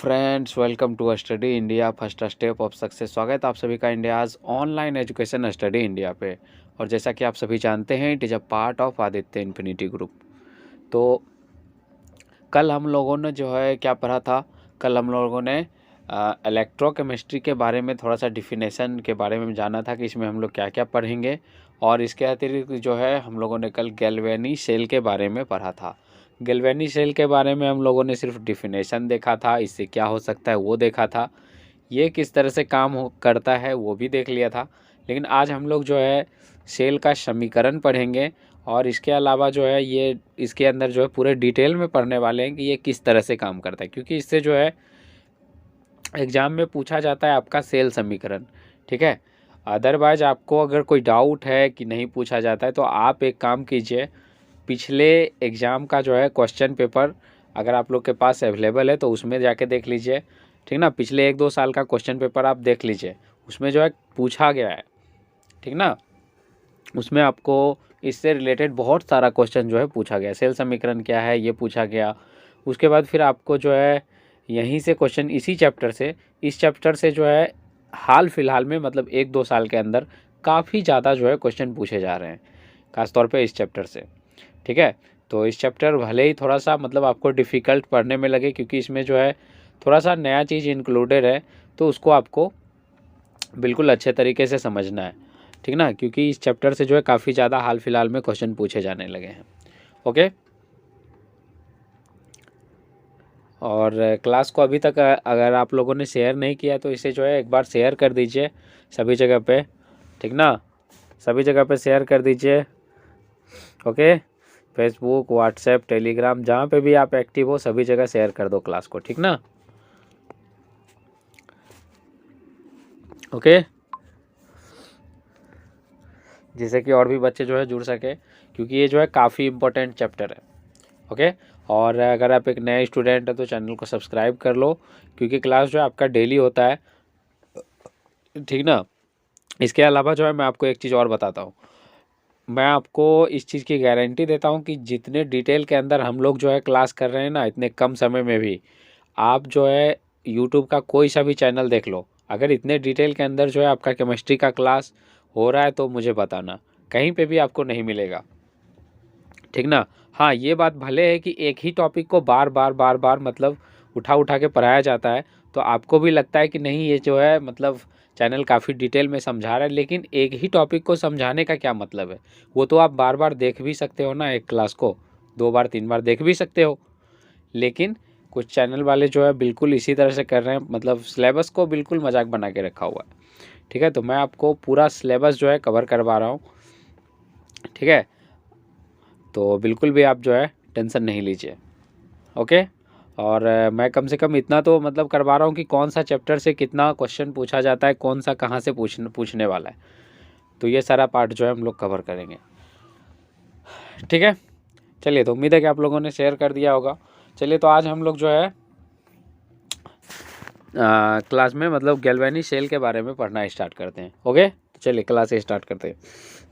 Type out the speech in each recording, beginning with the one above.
Friends, welcome to study India first step of success. स्वागत है आप सभी का India's online education study India पे। और जैसा कि आप सभी जानते हैं, it is a part of Aditya infinity group. तो कल हम लोगों ने जो है क्या पढ़ा था, कल हम लोगों ने इलेक्ट्रोकेमिस्ट्री के बारे में थोड़ा सा डिफिनेशन के बारे में जाना था कि इसमें हम लोग क्या क्या पढ़ेंगे। और इसके अतिरिक्त जो है हम लोगों ने कल गैल्वेनी सेल के बारे में पढ़ा था। गैल्वेनी सेल के बारे में हम लोगों ने सिर्फ डिफिनेशन देखा था, इससे क्या हो सकता है वो देखा था, ये किस तरह से काम करता है वो भी देख लिया था। लेकिन आज हम लोग जो है सेल का समीकरण पढ़ेंगे और इसके अलावा जो है ये इसके अंदर जो है पूरे डिटेल में पढ़ने वाले हैं कि ये किस तरह से काम करता है, क्योंकि इससे जो है एग्ज़ाम में पूछा जाता है आपका सेल समीकरण। ठीक है, अदरवाइज आपको अगर कोई डाउट है कि नहीं पूछा जाता है तो आप एक काम कीजिए, पिछले एग्ज़ाम का जो है क्वेश्चन पेपर अगर आप लोग के पास अवेलेबल है तो उसमें जाके देख लीजिए। ठीक ना, पिछले 1-2 साल का क्वेश्चन पेपर आप देख लीजिए, उसमें जो है पूछा गया है। ठीक ना, उसमें आपको इससे रिलेटेड बहुत सारा क्वेश्चन जो है पूछा गया। सेल समीकरण क्या है ये पूछा गया। उसके बाद फिर आपको जो है यहीं से क्वेश्चन इसी चैप्टर से, इस चैप्टर से जो है हाल फिलहाल में मतलब 1-2 साल के अंदर काफ़ी ज़्यादा जो है क्वेश्चन पूछे जा रहे हैं, खासतौर पे इस चैप्टर से। ठीक है, तो इस चैप्टर भले ही थोड़ा सा मतलब आपको डिफ़िकल्ट पढ़ने में लगे, क्योंकि इसमें जो है थोड़ा सा नया चीज़ इंक्लूडेड है, तो उसको आपको बिल्कुल अच्छे तरीके से समझना है। ठीक ना, क्योंकि इस चैप्टर से जो है काफ़ी ज़्यादा हाल फिलहाल में क्वेश्चन पूछे जाने लगे हैं। ओके, और क्लास को अभी तक अगर आप लोगों ने शेयर नहीं किया तो इसे जो है एक बार शेयर कर दीजिए सभी जगह पे। ठीक ना, सभी जगह पे शेयर कर दीजिए। ओके, फेसबुक, व्हाट्सएप, टेलीग्राम, जहाँ पे भी आप एक्टिव हो सभी जगह शेयर कर दो क्लास को। ठीक ना, ओके, जिससे कि और भी बच्चे जो है जुड़ सके, क्योंकि ये जो है काफ़ी इम्पोर्टेंट चैप्टर है। ओके, और अगर आप एक नए स्टूडेंट हैं तो चैनल को सब्सक्राइब कर लो, क्योंकि क्लास जो है आपका डेली होता है। ठीक ना, इसके अलावा जो है मैं आपको एक चीज़ और बताता हूँ। मैं आपको इस चीज़ की गारंटी देता हूँ कि जितने डिटेल के अंदर हम लोग जो है क्लास कर रहे हैं ना, इतने कम समय में भी आप जो है यूट्यूब का कोई सा भी चैनल देख लो, अगर इतने डिटेल के अंदर जो है आपका केमिस्ट्री का क्लास हो रहा है तो मुझे बताना, कहीं पे भी आपको नहीं मिलेगा। ठीक ना, हाँ, ये बात भले है कि एक ही टॉपिक को बार बार बार बार मतलब उठा उठा के पढ़ाया जाता है, तो आपको भी लगता है कि नहीं ये जो है मतलब चैनल काफ़ी डिटेल में समझा रहा है, लेकिन एक ही टॉपिक को समझाने का क्या मतलब है? वो तो आप बार बार देख भी सकते हो ना, एक क्लास को 2 बार 3 बार देख भी सकते हो। लेकिन कुछ चैनल वाले जो है बिल्कुल इसी तरह से कर रहे हैं, मतलब सिलेबस को बिल्कुल मजाक बना के रखा हुआ है। ठीक है, तो मैं आपको पूरा सिलेबस जो है कवर करवा रहा हूँ। ठीक है, तो बिल्कुल भी आप जो है टेंशन नहीं लीजिए। ओके, और मैं कम से कम इतना तो मतलब करवा रहा हूँ कि कौन सा चैप्टर से कितना क्वेश्चन पूछा जाता है, कौन सा कहाँ से पूछने वाला है, तो ये सारा पार्ट जो है हम लोग कवर करेंगे। ठीक है, चलिए, तो उम्मीद है कि आप लोगों ने शेयर कर दिया होगा। चलिए, तो आज हम लोग जो है क्लास में मतलब गैल्वेनी सेल के बारे में पढ़ना स्टार्ट करते हैं। ओके, तो चलिए क्लास स्टार्ट करते हैं।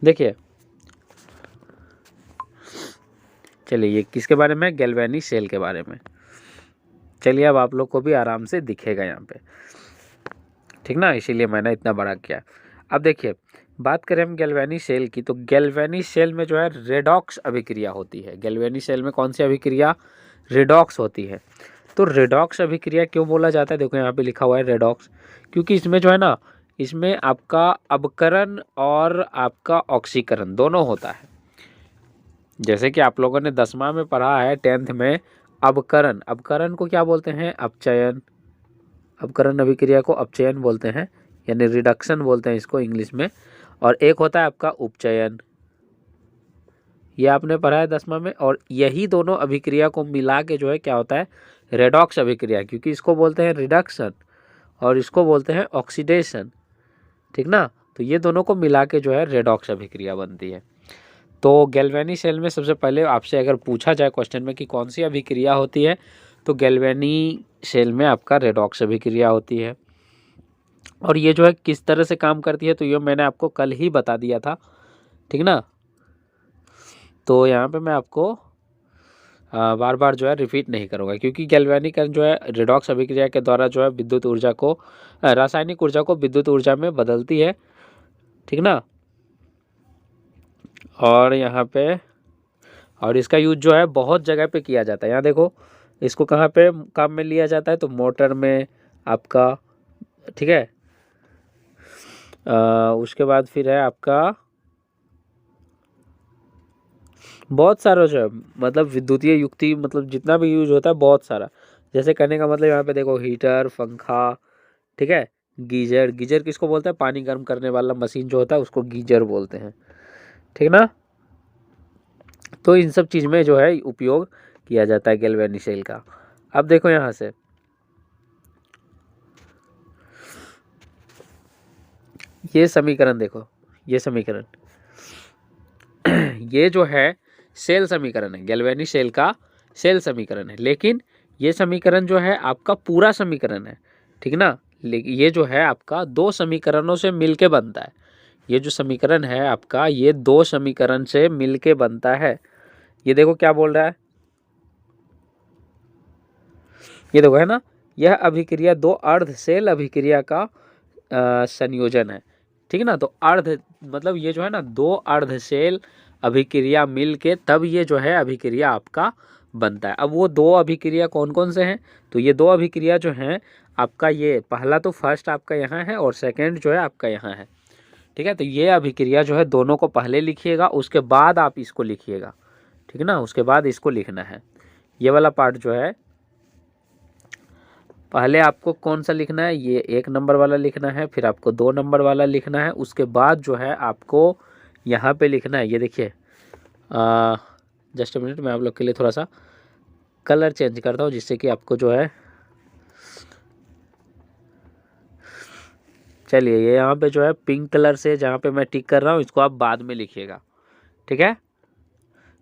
देखिए, चलिए ये किसके बारे में, गैल्वेनी सेल के बारे में। चलिए, अब आप लोग को भी आराम से दिखेगा यहाँ पे। ठीक ना, इसीलिए मैंने इतना बड़ा किया। अब देखिए, बात करें हम गैल्वेनी सेल की, तो गैल्वेनी सेल में जो है रेडॉक्स अभिक्रिया होती है। गैल्वेनी सेल में कौन सी अभिक्रिया, रेडॉक्स होती है। तो रेडॉक्स अभिक्रिया क्यों बोला जाता है, देखो यहाँ पे लिखा हुआ है रेडॉक्स, क्योंकि इसमें जो है ना, इसमें आपका अवकरण और आपका ऑक्सीकरण दोनों होता है। जैसे कि आप लोगों ने 10वां में पढ़ा है, 10th में, अवकरण, अवकरण को क्या बोलते हैं, अपचयन। अवकरण अभिक्रिया को अपचयन बोलते हैं, यानी रिडक्शन बोलते हैं इसको इंग्लिश में। और एक होता है आपका उपचयन, ये आपने पढ़ा है 10वां में। और यही दोनों अभिक्रिया को मिला के जो है क्या होता है, रेडॉक्स अभिक्रिया, क्योंकि इसको बोलते हैं रिडक्शन और इसको बोलते हैं ऑक्सीडेशन। ठीक ना, तो ये दोनों को मिला के जो है रेडॉक्स अभिक्रिया बनती है। तो गैल्वेनी सेल में सबसे पहले आपसे अगर पूछा जाए क्वेश्चन में कि कौन सी अभिक्रिया होती है, तो गैल्वेनी सेल में आपका रेडॉक्स अभिक्रिया होती है। और ये जो है किस तरह से काम करती है, तो ये मैंने आपको कल ही बता दिया था। ठीक ना, तो यहाँ पे मैं आपको बार बार जो है रिपीट नहीं करूँगा, क्योंकि गैल्वेनिकरण जो है रेडॉक्स अभिक्रिया के द्वारा जो है विद्युत ऊर्जा को रासायनिक ऊर्जा को विद्युत ऊर्जा में बदलती है, ठीक ना। और यहाँ पे और इसका यूज जो है बहुत जगह पे किया जाता है। यहाँ देखो इसको कहाँ पे काम में लिया जाता है, तो मोटर में आपका, ठीक है। उसके बाद फिर है आपका बहुत सारा जो है मतलब विद्युतीय युक्ति, मतलब जितना भी यूज होता है बहुत सारा। जैसे कहने का मतलब यहाँ पे देखो हीटर, पंखा, ठीक है। गीजर, गीजर किसको बोलते हैं, पानी गर्म करने वाला मशीन जो होता है उसको गीजर बोलते हैं, ठीक ना। तो इन सब चीज़ में जो है उपयोग किया जाता है गैल्वेनिक सेल का। अब देखो यहाँ से ये समीकरण देखो, ये समीकरण ये जो है सेल समीकरण है, गैल्वेनिक सेल का सेल समीकरण है। लेकिन ये समीकरण जो है आपका पूरा समीकरण है, ठीक ना। लेकिन ये जो है आपका दो समीकरणों से मिलके बनता है। ये जो समीकरण है आपका, ये दो समीकरण से मिलके बनता है। ये देखो क्या बोल रहा है, ये देखो है ना, यह अभिक्रिया दो अर्ध सेल अभिक्रिया का संयोजन है, ठीक ना। तो अर्ध मतलब ये जो है ना दो अर्ध सेल अभिक्रिया मिल के तब ये जो है अभिक्रिया आपका बनता है। अब वो दो अभिक्रिया कौन कौन से हैं, तो ये दो अभिक्रिया जो हैं आपका, ये पहला तो फर्स्ट आपका यहाँ है और सेकंड जो है आपका यहाँ है, ठीक है। तो ये अभिक्रिया जो है दोनों को पहले लिखिएगा, उसके बाद आप इसको लिखिएगा, ठीक है ना। उसके बाद इसको लिखना है, ये वाला पार्ट जो है पहले आपको कौन सा लिखना है, ये 1 नंबर वाला लिखना है, फिर आपको 2 नंबर वाला लिखना है, उसके बाद जो है आपको यहाँ पे लिखना है। ये देखिए जस्ट अ मिनट, मैं आप लोग के लिए थोड़ा सा कलर चेंज करता हूँ जिससे कि आपको जो है, चलिए ये यहाँ पे जो है पिंक कलर से जहाँ पे मैं टिक कर रहा हूँ इसको आप बाद में लिखिएगा, ठीक है।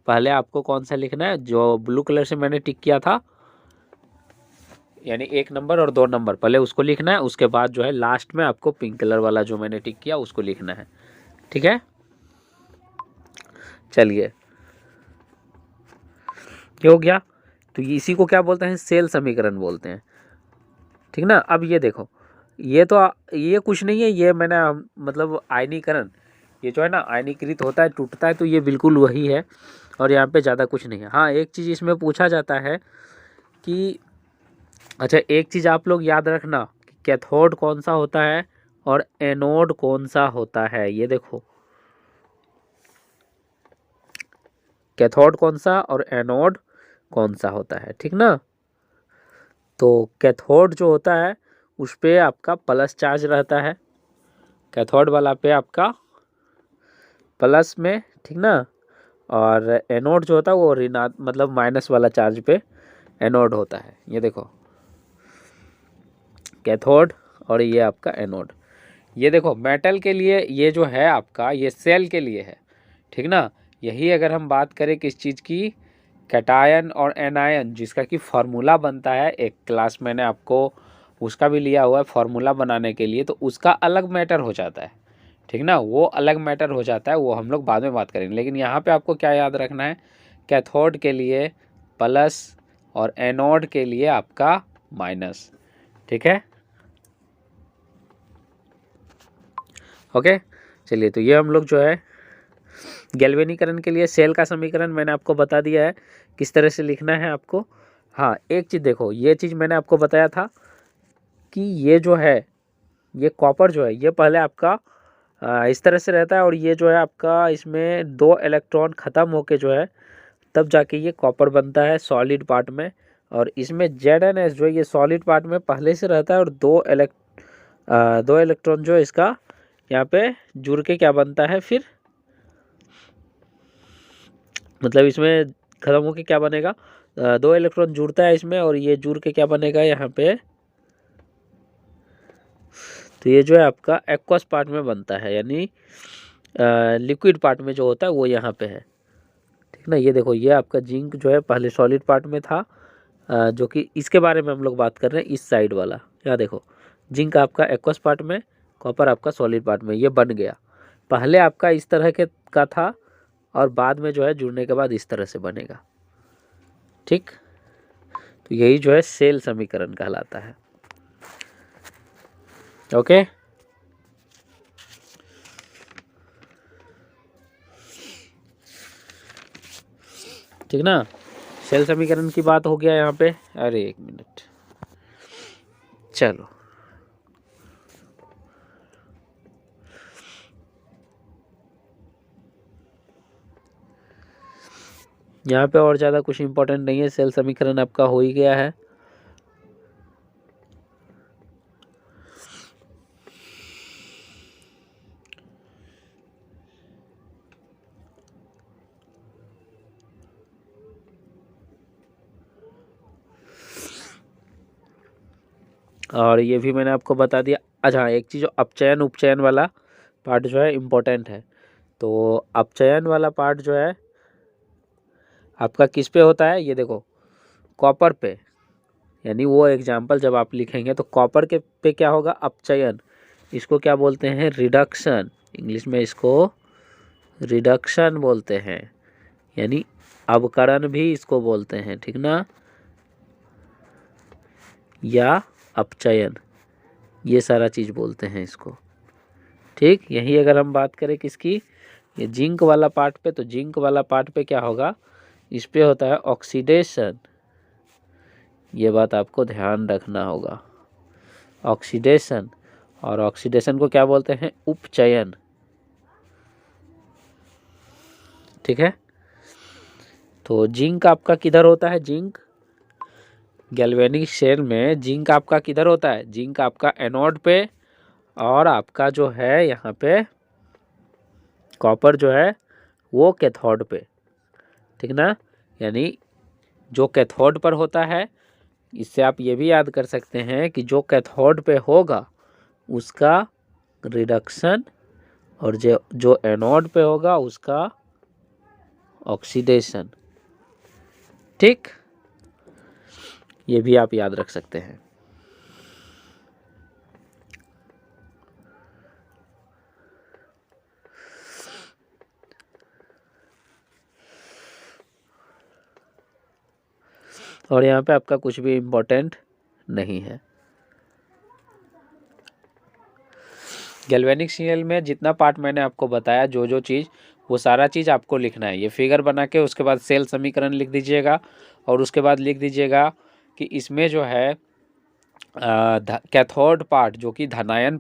पहले आपको कौन सा लिखना है, जो ब्लू कलर से मैंने टिक किया था, यानी 1 नंबर और 2 नंबर, पहले उसको लिखना है। उसके बाद जो है लास्ट में आपको पिंक कलर वाला जो मैंने टिक किया उसको लिखना है, ठीक है। चलिए ये हो गया। तो इसी को क्या बोलते हैं, सेल समीकरण बोलते हैं, ठीक ना। अब ये देखो, ये तो ये कुछ नहीं है, ये मैंने मतलब आयनीकरण, ये जो है ना आयनीकृत होता है, टूटता है, तो ये बिल्कुल वही है और यहाँ पे ज़्यादा कुछ नहीं है। हाँ एक चीज़ इसमें पूछा जाता है कि, अच्छा एक चीज़ आप लोग याद रखना, कैथोड कौन सा होता है और एनोड कौन सा होता है। ये देखो कैथोड कौन सा और एनोड कौन सा होता है, ठीक ना। तो कैथोड जो होता है उस पे आपका प्लस चार्ज रहता है, कैथोड वाला पे आपका प्लस में, ठीक ना। और एनोड जो होता है वो ऋणात्मक मतलब माइनस वाला चार्ज पे एनोड होता है। ये देखो कैथोड और ये आपका एनोड। ये देखो मेटल के लिए ये जो है आपका ये सेल के लिए है, ठीक ना। यही अगर हम बात करें किस चीज़ की, कैटायन और एनायन, जिसका कि फार्मूला बनता है, एक क्लास मैंने आपको उसका भी लिया हुआ है फार्मूला बनाने के लिए, तो उसका अलग मैटर हो जाता है, ठीक ना। वो अलग मैटर हो जाता है, वो हम लोग बाद में बात करेंगे। लेकिन यहाँ पे आपको क्या याद रखना है, कैथोड के लिए प्लस और एनोड के लिए आपका माइनस, ठीक है। ओके चलिए, तो ये हम लोग जो है गैल्वेनीकरण के लिए सेल का समीकरण मैंने आपको बता दिया है किस तरह से लिखना है आपको। हाँ एक चीज़ देखो, ये चीज़ मैंने आपको बताया था कि ये जो है ये कॉपर जो है ये पहले आपका इस तरह से रहता है, और ये जो है आपका इसमें 2 इलेक्ट्रॉन ख़त्म होके जो है तब जाके ये कॉपर बनता है सॉलिड पार्ट में। और इसमें ZnS जो है ये सॉलिड पार्ट में पहले से रहता है, और 2 इलेक्ट्रॉन जो है इसका यहाँ पे जुड़ के क्या बनता है फिर, मतलब इसमें खत्म होके क्या बनेगा, 2 इलेक्ट्रॉन जुड़ता है इसमें और ये जुड़ के क्या बनेगा यहाँ पे, तो ये जो है आपका एक्वस पार्ट में बनता है, यानी लिक्विड पार्ट में जो होता है वो यहाँ पे है, ठीक ना। ये देखो ये आपका जिंक जो है पहले सॉलिड पार्ट में था, जो कि इसके बारे में हम लोग बात कर रहे हैं, इस साइड वाला। यहाँ देखो जिंक आपका एक्वस पार्ट में, कॉपर आपका सॉलिड पार्ट में, ये बन गया। पहले आपका इस तरह के का था और बाद में जो है जुड़ने के बाद इस तरह से बनेगा, ठीक, तो यही जो है सेल समीकरण कहलाता है। ओके, ठीक ना। सेल समीकरण की बात हो गया यहाँ पे। अरे एक मिनट, चलो यहाँ पे और ज़्यादा कुछ इंपॉर्टेंट नहीं है, सेल समीकरण आपका हो ही गया है। और ये भी मैंने आपको बता दिया। अच्छा, एक चीज़, जो अपचयन उपचयन वाला पार्ट जो है इम्पोर्टेंट है। तो अपचयन वाला पार्ट जो है आपका किस पे होता है, ये देखो, कॉपर पे। यानी वो एग्जाम्पल जब आप लिखेंगे तो कॉपर के पे क्या होगा, अपचयन। इसको क्या बोलते हैं, रिडक्शन। इंग्लिश में इसको रिडक्शन बोलते हैं, यानी अवकरण भी इसको बोलते हैं, ठीक ना, या अपचयन, ये सारा चीज़ बोलते हैं इसको। ठीक, यही अगर हम बात करें किसकी, ये जिंक वाला पार्ट पे, तो जिंक वाला पार्ट पे क्या होगा, इस पे होता है ऑक्सीडेशन। ये बात आपको ध्यान रखना होगा, ऑक्सीडेशन। और ऑक्सीडेशन को क्या बोलते हैं, उपचयन। ठीक है, तो जिंक आपका किधर होता है, जिंक गैल्वेनिक सेल में जिंक आपका किधर होता है, जिंक आपका एनोड पे, और आपका जो है यहाँ पे कॉपर जो है वो कैथोड पे, ठीक ना। यानी जो कैथोड पर होता है, इससे आप ये भी याद कर सकते हैं कि जो कैथोड पे होगा उसका रिडक्शन, और जो जो एनोड पे होगा उसका ऑक्सीडेशन। ठीक, ये भी आप याद रख सकते हैं। और यहाँ पे आपका कुछ भी इम्पोर्टेंट नहीं है। गैल्वेनिक सेल में जितना पार्ट मैंने आपको बताया, जो जो चीज़, वो सारा चीज़ आपको लिखना है। ये फिगर बना के उसके बाद सेल समीकरण लिख दीजिएगा, और उसके बाद लिख दीजिएगा कि इसमें जो है कैथोड पार्ट जो कि धनायन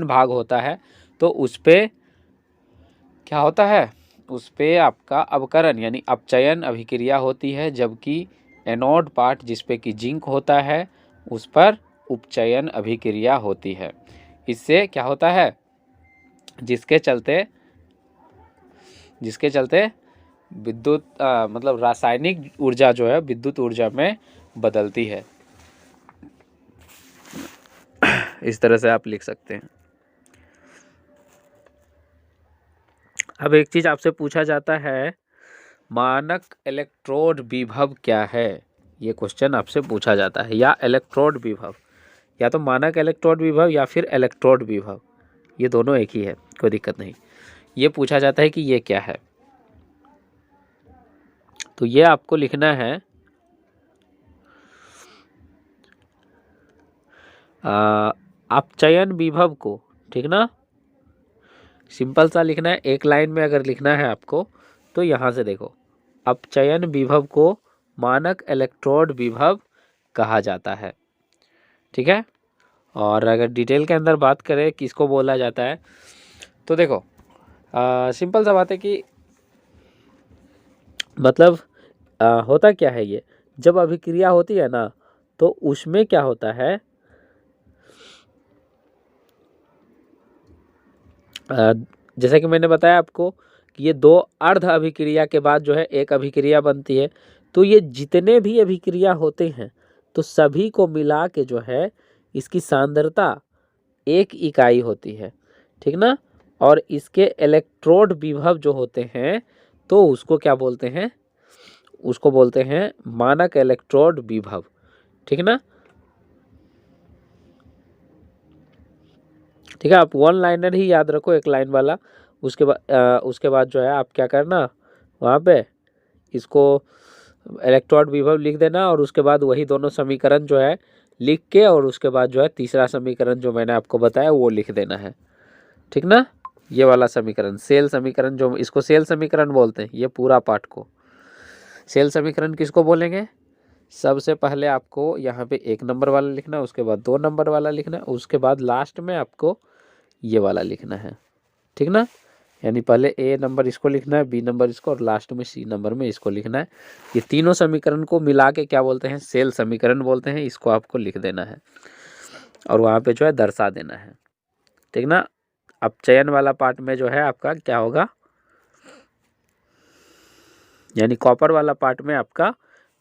भाग होता है, तो उस पे क्या होता है, उस पे आपका अवकरण यानी अपचयन अभिक्रिया होती है, जबकि एनोड पार्ट जिस पे कि जिंक होता है उस पर उपचयन अभिक्रिया होती है। इससे क्या होता है, जिसके चलते विद्युत मतलब रासायनिक ऊर्जा जो है विद्युत ऊर्जा में बदलती है। इस तरह से आप लिख सकते हैं। अब एक चीज आपसे पूछा जाता है, मानक इलेक्ट्रोड विभव क्या है, ये क्वेश्चन आपसे पूछा जाता है, या इलेक्ट्रोड विभव, या तो मानक इलेक्ट्रोड विभव या फिर इलेक्ट्रोड विभव, ये दोनों एक ही है, कोई दिक्कत नहीं। ये पूछा जाता है कि ये क्या है, तो ये आपको लिखना है अपचयन विभव को, ठीक ना। सिंपल सा लिखना है, एक लाइन में अगर लिखना है आपको तो यहाँ से देखो, अपचयन विभव को मानक इलेक्ट्रोड विभव कहा जाता है, ठीक है। और अगर डिटेल के अंदर बात करें किसको बोला जाता है, तो देखो सिंपल सा बात है कि मतलब होता क्या है, ये जब अभिक्रिया होती है ना, तो उसमें क्या होता है, जैसा कि मैंने बताया आपको कि ये दो अर्ध अभिक्रिया के बाद जो है एक अभिक्रिया बनती है। तो ये जितने भी अभिक्रिया होते हैं तो सभी को मिला के जो है इसकी सांद्रता 1 इकाई होती है, ठीक ना। और इसके इलेक्ट्रोड विभव जो होते हैं तो उसको क्या बोलते हैं, उसको बोलते हैं मानक इलेक्ट्रोड विभव, ठीक ना। ठीक है, आप वन लाइनर ही याद रखो, एक लाइन वाला। उसके बाद जो है आप क्या करना, वहाँ पे इसको इलेक्ट्रोड विभव लिख देना और उसके बाद वही दोनों समीकरण जो है लिख के और उसके बाद जो है तीसरा समीकरण जो मैंने आपको बताया वो लिख देना है, ठीक ना। ये वाला समीकरण सेल समीकरण, जो इसको सेल समीकरण बोलते हैं, ये पूरा पाठ को सेल समीकरण किसको बोलेंगे। सबसे पहले आपको यहाँ पे 1 नंबर वाला लिखना है, उसके बाद 2 नंबर वाला लिखना है, उसके बाद लास्ट में आपको ये वाला लिखना है, ठीक ना। यानी पहले ए नंबर इसको लिखना है, बी नंबर इसको और लास्ट में सी नंबर में इसको लिखना है। ये तीनों समीकरण को मिला के क्या बोलते हैं, सेल समीकरण बोलते हैं। इसको आपको लिख देना है और वहाँ पे जो है दर्शा देना है, ठीक ना। अब चयन वाला पार्ट में जो है आपका क्या होगा, यानी कॉपर वाला पार्ट में आपका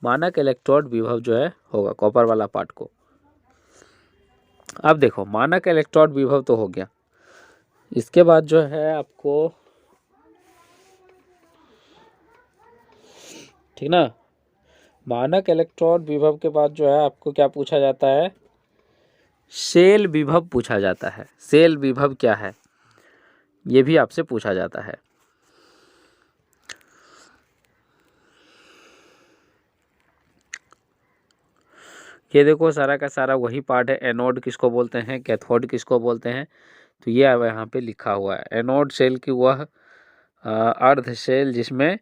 मानक इलेक्ट्रोड विभव जो है होगा कॉपर वाला पार्ट को। अब देखो मानक इलेक्ट्रोड विभव तो हो गया, इसके बाद जो है आपको, ठीक ना, मानक इलेक्ट्रोड विभव के बाद जो है आपको क्या पूछा जाता है, सेल विभव पूछा जाता है। सेल विभव क्या है ये भी आपसे पूछा जाता है। ये देखो सारा का सारा वही पार्ट है, एनोड किसको बोलते हैं, कैथोड किसको बोलते हैं, तो ये अब यहाँ पे लिखा हुआ है। एनोड सेल की वह अर्ध सेल जिसमें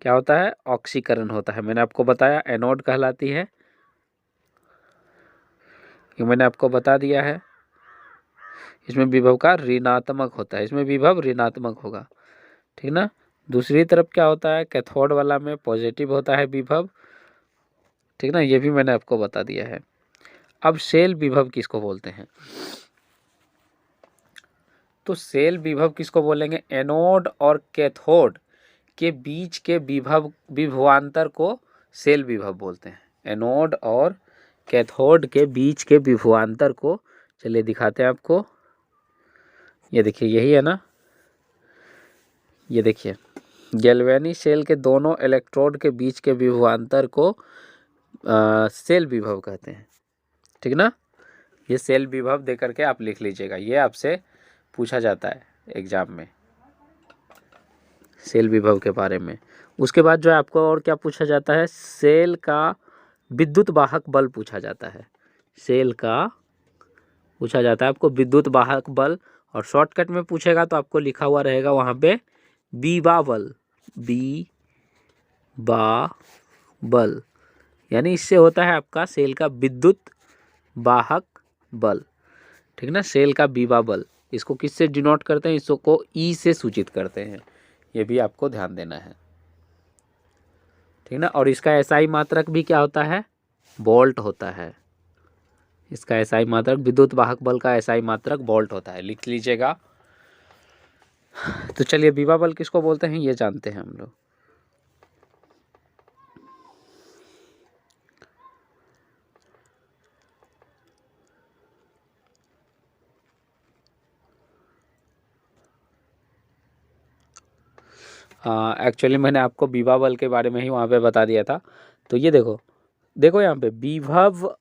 क्या होता है, ऑक्सीकरण होता है। मैंने आपको बताया एनोड कहलाती है, ये मैंने आपको बता दिया है। इसमें विभव का ऋणात्मक होता है, इसमें विभव ऋणात्मक होगा, ठीक ना। दूसरी तरफ क्या होता है, कैथोड वाला में पॉजिटिव होता है विभव, ठीक ना, ये भी मैंने आपको बता दिया है। अब सेल विभव किसको बोलते हैं, तो सेल विभव किसको बोलेंगे, एनोड और कैथोड के बीच के विभवांतर को सेल विभव बोलते हैं। एनोड और कैथोड के बीच के विभवांतर को, चलिए दिखाते हैं आपको। ये देखिए यही है ना, ये देखिए गैल्वेनी सेल के दोनों इलेक्ट्रोड के बीच के विभवांतर को सेल विभव कहते हैं, ठीक ना। ये सेल विभव दे करके आप लिख लीजिएगा, ये आपसे पूछा जाता है एग्जाम में सेल विभव के बारे में। उसके बाद जो है आपको और क्या पूछा जाता है, सेल का विद्युत वाहक बल पूछा जाता है। सेल का पूछा जाता है आपको विद्युत वाहक बल, और शॉर्टकट में पूछेगा तो आपको लिखा हुआ रहेगा वहाँ पे बीबा बल, बीबा बल, यानी इससे होता है आपका सेल का विद्युत वाहक बल, ठीक ना। सेल का बीबा बल, इसको किससे डिनोट करते हैं, इसको ई से सूचित करते हैं, ये भी आपको ध्यान देना है, ठीक ना। और इसका एसआई मात्रक भी क्या होता है, वोल्ट होता है। इसका एसआई मात्रक, विद्युत वाहक बल का एसआई मात्रक वोल्ट होता है, लिख लीजिएगा। तो चलिए बीबा बल किसको बोलते हैं ये जानते हैं हम लोग। हाँ एक्चुअली मैंने आपको बीबा बल के बारे में ही वहाँ पे बता दिया था। तो ये देखो, देखो यहाँ पे विभव,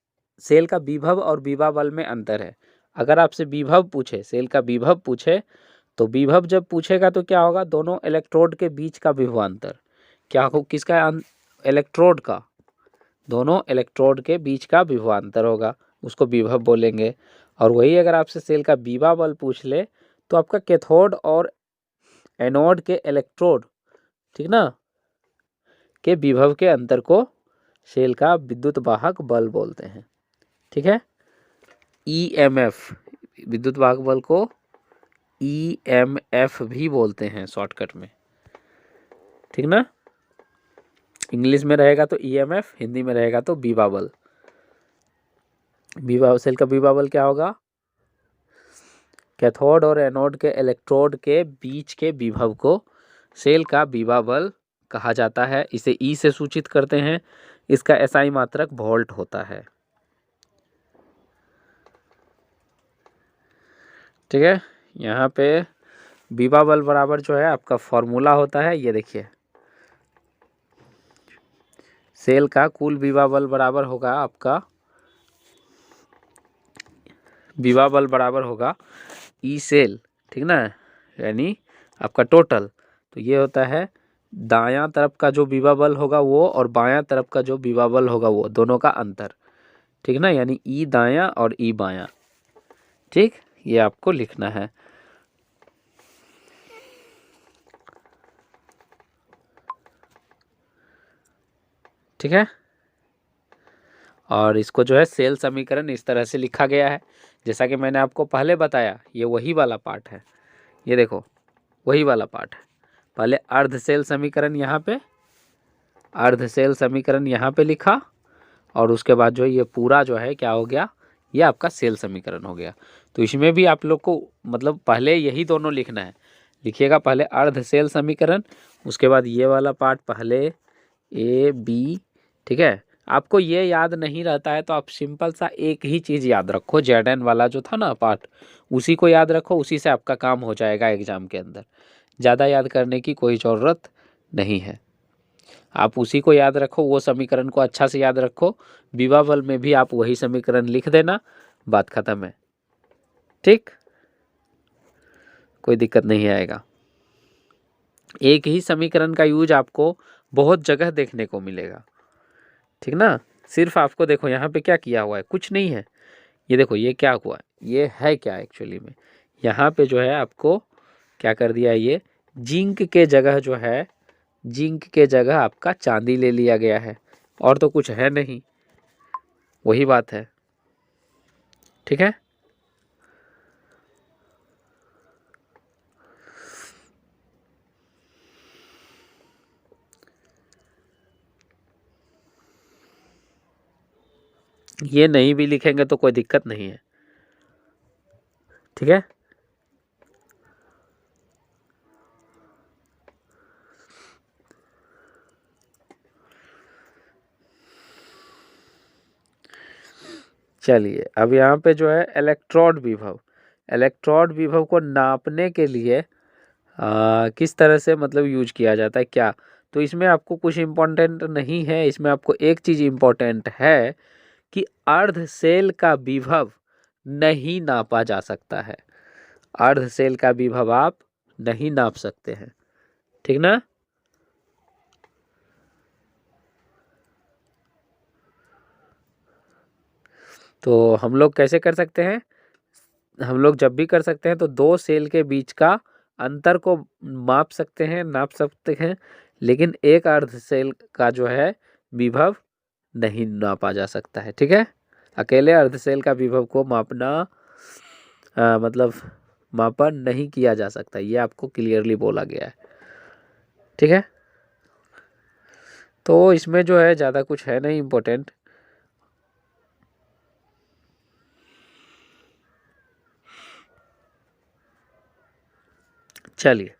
सेल का विभव और बीबा बल में अंतर है। अगर आपसे विभव पूछे, सेल का विभव पूछे, तो विभव जब पूछेगा तो क्या होगा, दोनों इलेक्ट्रोड के बीच का विभवांतर क्या हो, किसका, इलेक्ट्रोड का, दोनों इलेक्ट्रोड के बीच का विभवांतर होगा, उसको विभव बोलेंगे। और वही अगर आपसे सेल का बीबा बल पूछ ले तो आपका कैथोड और एनोड के इलेक्ट्रोड, ठीक ना, के विभव के अंतर को सेल का विद्युत वाहक बल बोलते हैं, ठीक है। ईएमएफ, विद्युत वाहक बल को ईएमएफ भी बोलते हैं शॉर्टकट में, ठीक ना। इंग्लिश में रहेगा तो ईएमएफ, हिंदी में रहेगा तो बीबा बल। बीबा सेल का बीबा बल क्या होगा, कैथोड और एनोड के इलेक्ट्रोड के बीच के विभव को सेल का बीबा बल कहा जाता है। इसे ई से सूचित करते हैं। इसका एसआई मात्रक वोल्ट होता है, ठीक है। यहाँ पे बीबा बल बराबर जो है आपका फॉर्मूला होता है, ये देखिए सेल का कुल बीबा बल बराबर होगा आपका, बीबा बल बराबर होगा ई सेल, ठीक ना, यानी आपका टोटल, तो ये होता है दायां तरफ का जो विभव बल होगा वो और बायां तरफ का जो विभव बल होगा वो, दोनों का अंतर, ठीक ना, यानी ई दायां और ई बायां, ठीक, ये आपको लिखना है। ठीक है, और इसको जो है सेल समीकरण इस तरह से लिखा गया है, जैसा कि मैंने आपको पहले बताया, ये वही वाला पार्ट है, ये देखो वही वाला पार्ट है। पहले अर्ध सेल समीकरण यहाँ पे, अर्ध सेल समीकरण यहाँ पे लिखा, और उसके बाद जो ये पूरा जो है क्या हो गया, ये आपका सेल समीकरण हो गया। तो इसमें भी आप लोग को मतलब पहले यही दोनों लिखना है, लिखिएगा पहले अर्ध सेल समीकरण, उसके बाद ये वाला पार्ट पहले ए बी, ठीक है। आपको ये याद नहीं रहता है तो आप सिंपल सा एक ही चीज़ याद रखो, जेड वाला जो था ना पार्ट, उसी को याद रखो, उसी से आपका काम हो जाएगा एग्जाम के अंदर। ज़्यादा याद करने की कोई ज़रूरत नहीं है, आप उसी को याद रखो, वो समीकरण को अच्छा से याद रखो, विभव बल में भी आप वही समीकरण लिख देना, बात खत्म है, ठीक, कोई दिक्कत नहीं आएगा। एक ही समीकरण का यूज आपको बहुत जगह देखने को मिलेगा, ठीक ना। सिर्फ आपको देखो यहाँ पे क्या किया हुआ है, कुछ नहीं है, ये देखो ये क्या हुआ है, ये है क्या एक्चुअली में, यहाँ पे जो है आपको क्या कर दिया है, ये जिंक के जगह जो है, जिंक के जगह आपका चांदी ले लिया गया है, और तो कुछ है नहीं, वही बात है, ठीक है। ये नहीं भी लिखेंगे तो कोई दिक्कत नहीं है, ठीक है। चलिए अब यहाँ पे जो है इलेक्ट्रोड विभव, इलेक्ट्रोड विभव को नापने के लिए किस तरह से मतलब यूज किया जाता है क्या, तो इसमें आपको कुछ इम्पोर्टेंट नहीं है, इसमें आपको एक चीज़ इम्पोर्टेंट है कि अर्ध सेल का विभव नहीं नापा जा सकता है, अर्ध सेल का विभव आप नहीं नाप सकते हैं, ठीक ना। तो हम लोग कैसे कर सकते हैं, हम लोग जब भी कर सकते हैं तो दो सेल के बीच का अंतर को माप सकते हैं, नाप सकते हैं, लेकिन एक अर्ध सेल का जो है विभव नहीं नापा जा सकता है, ठीक है। अकेले अर्ध सेल का विभव को मापना मतलब मापन नहीं किया जा सकता, ये आपको क्लियरली बोला गया है, ठीक है। तो इसमें जो है ज़्यादा कुछ है नहीं इम्पोर्टेंट। चलिए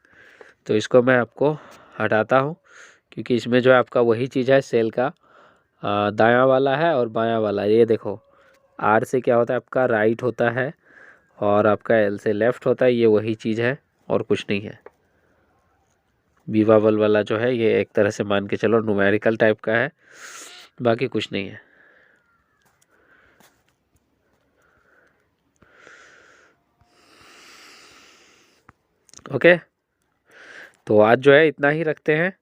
तो इसको मैं आपको हटाता हूँ, क्योंकि इसमें जो है आपका वही चीज़ है, सेल का दायां वाला है और बायां वाला, ये देखो आर से क्या होता है आपका राइट होता है, और आपका एल से लेफ्ट होता है, ये वही चीज़ है और कुछ नहीं है। विभव बल वाला जो है ये एक तरह से मान के चलो न्यूमेरिकल टाइप का है, बाकी कुछ नहीं है। ओके, तो आज जो है इतना ही रखते हैं,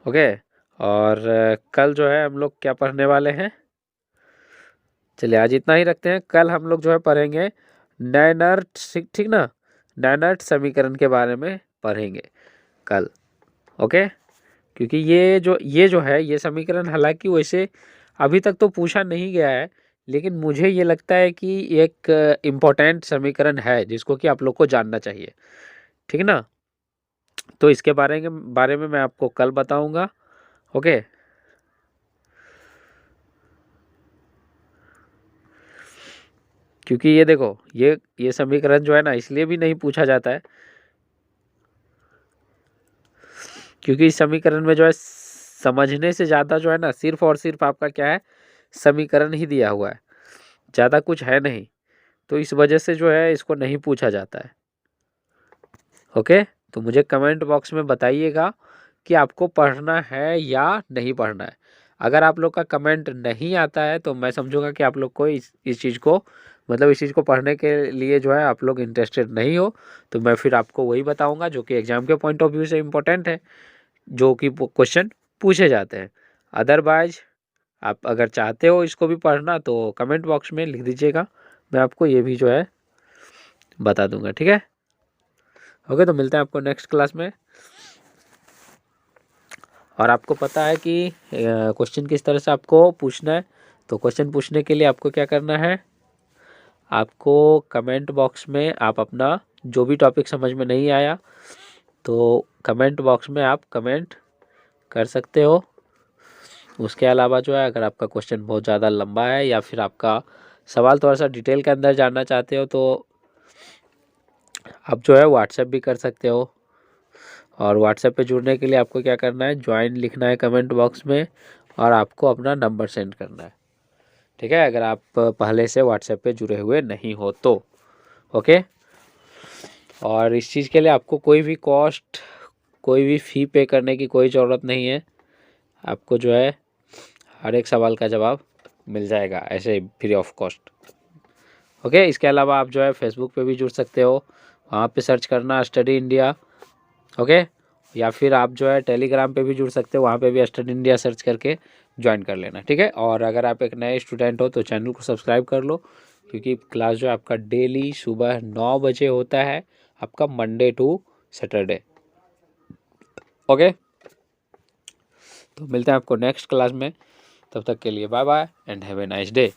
ओके। और कल जो है हम लोग क्या पढ़ने वाले हैं, चलिए आज इतना ही रखते हैं, कल हम लोग जो है पढ़ेंगे नैनर्ट, ठीक ना, नैनर्ट समीकरण के बारे में पढ़ेंगे कल, ओके। क्योंकि ये जो है ये समीकरण हालांकि वैसे अभी तक तो पूछा नहीं गया है, लेकिन मुझे ये लगता है कि एक इम्पोर्टेंट समीकरण है जिसको कि आप लोग को जानना चाहिए, ठीक ना। तो इसके बारे में मैं आपको कल बताऊंगा, ओके। क्योंकि ये देखो ये समीकरण जो है ना इसलिए भी नहीं पूछा जाता है क्योंकि इस समीकरण में जो है समझने से ज़्यादा जो है ना सिर्फ और सिर्फ आपका क्या है, समीकरण ही दिया हुआ है, ज़्यादा कुछ है नहीं, तो इस वजह से जो है इसको नहीं पूछा जाता है, ओके। तो मुझे कमेंट बॉक्स में बताइएगा कि आपको पढ़ना है या नहीं पढ़ना है। अगर आप लोग का कमेंट नहीं आता है तो मैं समझूंगा कि आप लोग को इस चीज़ को मतलब इस चीज़ को पढ़ने के लिए जो है आप लोग इंटरेस्टेड नहीं हो। तो मैं फिर आपको वही बताऊंगा जो कि एग्ज़ाम के पॉइंट ऑफ व्यू से इम्पोर्टेंट है, जो कि क्वेश्चन पूछे जाते हैं। अदरवाइज आप अगर चाहते हो इसको भी पढ़ना तो कमेंट बॉक्स में लिख दीजिएगा, मैं आपको ये भी जो है बता दूंगा। ठीक है, ओके, तो मिलते हैं आपको नेक्स्ट क्लास में। और आपको पता है कि क्वेश्चन किस तरह से आपको पूछना है। तो क्वेश्चन पूछने के लिए आपको क्या करना है, आपको कमेंट बॉक्स में आप अपना जो भी टॉपिक समझ में नहीं आया तो कमेंट बॉक्स में आप कमेंट कर सकते हो। उसके अलावा जो है अगर आपका क्वेश्चन बहुत ज़्यादा लंबा है या फिर आपका सवाल थोड़ा सा डिटेल के अंदर जानना चाहते हो तो आप जो है व्हाट्सएप भी कर सकते हो। और व्हाट्सएप पे जुड़ने के लिए आपको क्या करना है, ज्वाइन लिखना है कमेंट बॉक्स में और आपको अपना नंबर सेंड करना है। ठीक है, अगर आप पहले से व्हाट्सएप पे जुड़े हुए नहीं हो तो ओके। और इस चीज़ के लिए आपको कोई भी कॉस्ट, कोई भी फ़ी पे करने की कोई ज़रूरत नहीं है। आपको जो है हर एक सवाल का जवाब मिल जाएगा ऐसे फ्री ऑफ कॉस्ट। ओके, इसके अलावा आप जो है फेसबुक पे भी जुड़ सकते हो, वहाँ पे सर्च करना स्टडी इंडिया। ओके, या फिर आप जो है टेलीग्राम पे भी जुड़ सकते हो, वहाँ पे भी स्टडी इंडिया सर्च करके ज्वाइन कर लेना। ठीक है, और अगर आप एक नए स्टूडेंट हो तो चैनल को सब्सक्राइब कर लो, क्योंकि क्लास जो है आपका डेली सुबह 9 बजे होता है, आपका मंडे टू सैटरडे। ओके, तो मिलते हैं आपको नेक्स्ट क्लास में, तब तक के लिए bye bye and have a nice day.